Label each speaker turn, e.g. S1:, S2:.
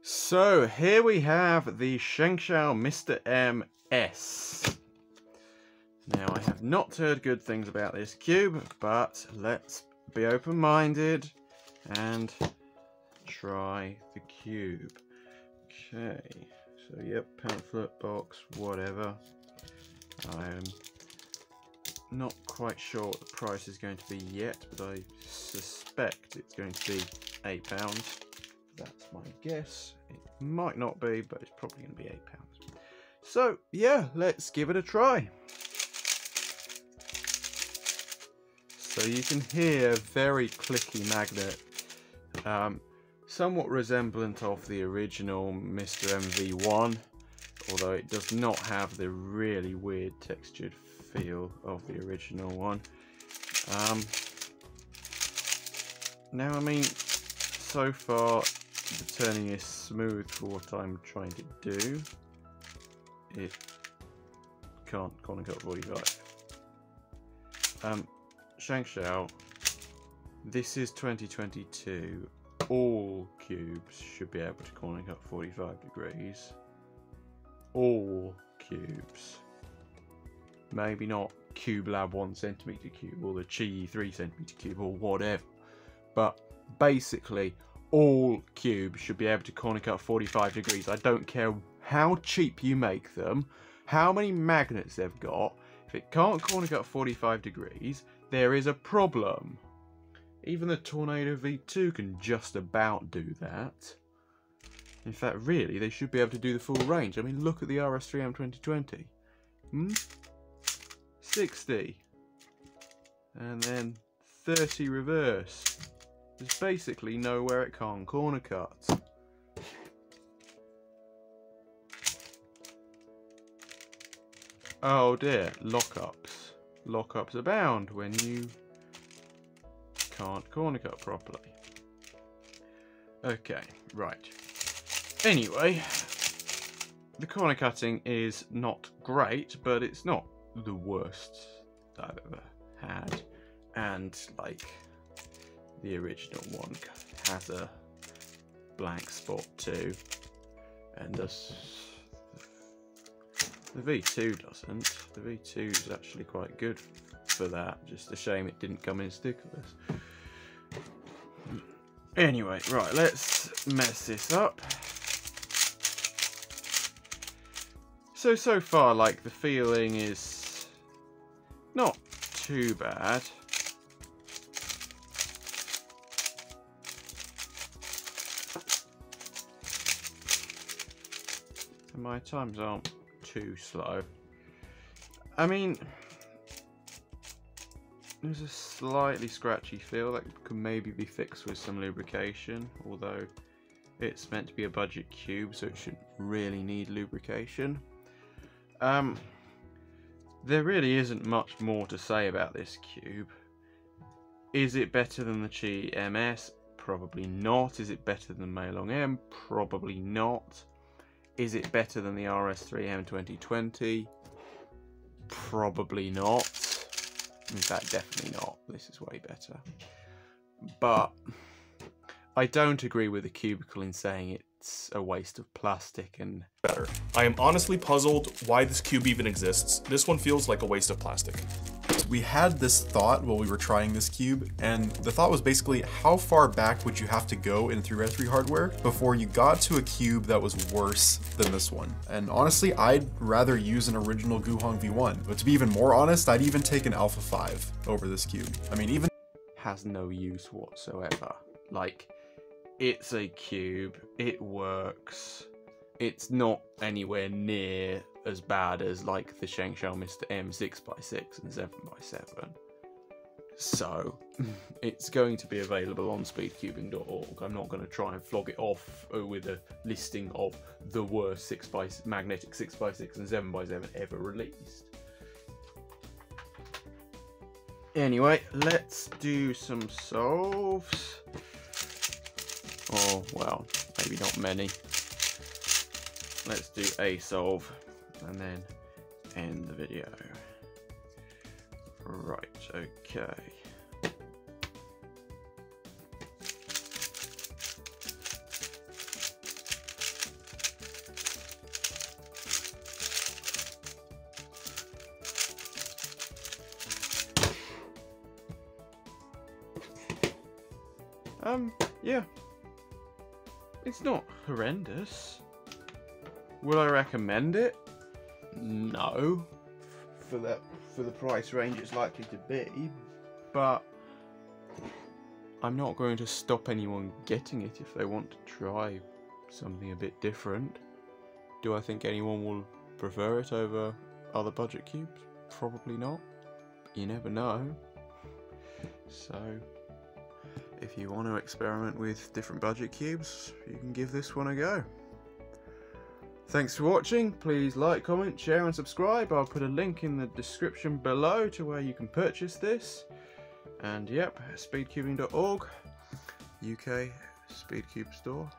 S1: So here we have the ShengShou MrM S. Now I have not heard good things about this cube, but let's be open-minded and try the cube. Okay, so yep, pamphlet, box, whatever. I'm not quite sure what the price is going to be yet, but I suspect it's going to be £8. That's my guess. It might not be, but it's probably going to be £8. So yeah, let's give it a try. So you can hear a very clicky magnet, somewhat resemblant of the original MrM V1, although it does not have the really weird textured feel of the original one. Now, I mean, so far the turning is smooth for what I'm trying to do. It can't corner cut 45. ShengShou, this is 2022. All cubes should be able to corner cut 45 degrees. All cubes. Maybe not Cube Lab 1cm cube or the Chi 3cm cube or whatever, but basically all cubes should be able to corner cut 45 degrees. I don't care how cheap you make them, how many magnets they've got. If it can't corner cut 45 degrees, there is a problem. Even the Tornado V2 can just about do that. In fact, really, they should be able to do the full range. I mean, look at the RS3M 2020. 60. And then 30 reverse. There's basically nowhere it can't corner cut. Oh dear, lockups. Lockups abound when you can't corner cut properly. Okay, right. Anyway, the corner cutting is not great, but it's not the worst I've ever had. And like the original one has a blank spot too, and the V2 doesn't. The V2 is actually quite good for that. Just a shame it didn't come in stickless. Anyway, right, let's mess this up. So far, like, the feeling is not too bad. And my times aren't too slow. I mean, there's a slightly scratchy feel that could maybe be fixed with some lubrication, although it's meant to be a budget cube, so it shouldn't really need lubrication. There really isn't much more to say about this cube. Is it better than the Chi MS? Probably not. Is it better than the Meilong M? Probably not. Is it better than the RS3M 2020? Probably not. In fact, definitely not. This is way better. But I don't agree with the cubicle in saying it's a waste of plastic and
S2: better. I am honestly puzzled why this cube even exists. This one feels like a waste of plastic.
S3: We had this thought while we were trying this cube, and the thought was basically how far back would you have to go in 3x3 hardware before you got to a cube that was worse than this one. And honestly, I'd rather use an original Guhong V1, but to be even more honest, I'd even take an Alpha 5 over this cube. I mean, even
S1: has no use whatsoever. Like, it's a cube, it works, it's not anywhere near as bad as like the ShengShou MrM 6x6 and 7x7. So it's going to be available on speedcubing.org. I'm not going to try and flog it off with a listing of the worst magnetic 6x6 and 7x7 ever released. Anyway, let's do some solves. Oh, well, maybe not many. Let's do a solve and then end the video. Right, okay. Yeah. It's not horrendous. Will I recommend it? No. For the price range it's likely to be, but I'm not going to stop anyone getting it if they want to try something a bit different. Do I think anyone will prefer it over other budget cubes? Probably not. You never know. So, if you want to experiment with different budget cubes, you can give this one a go. Thanks for watching. Please like, comment, share and subscribe. I'll put a link in the description below to where you can purchase this. And yep, speedcubing.org, UK Speedcube store.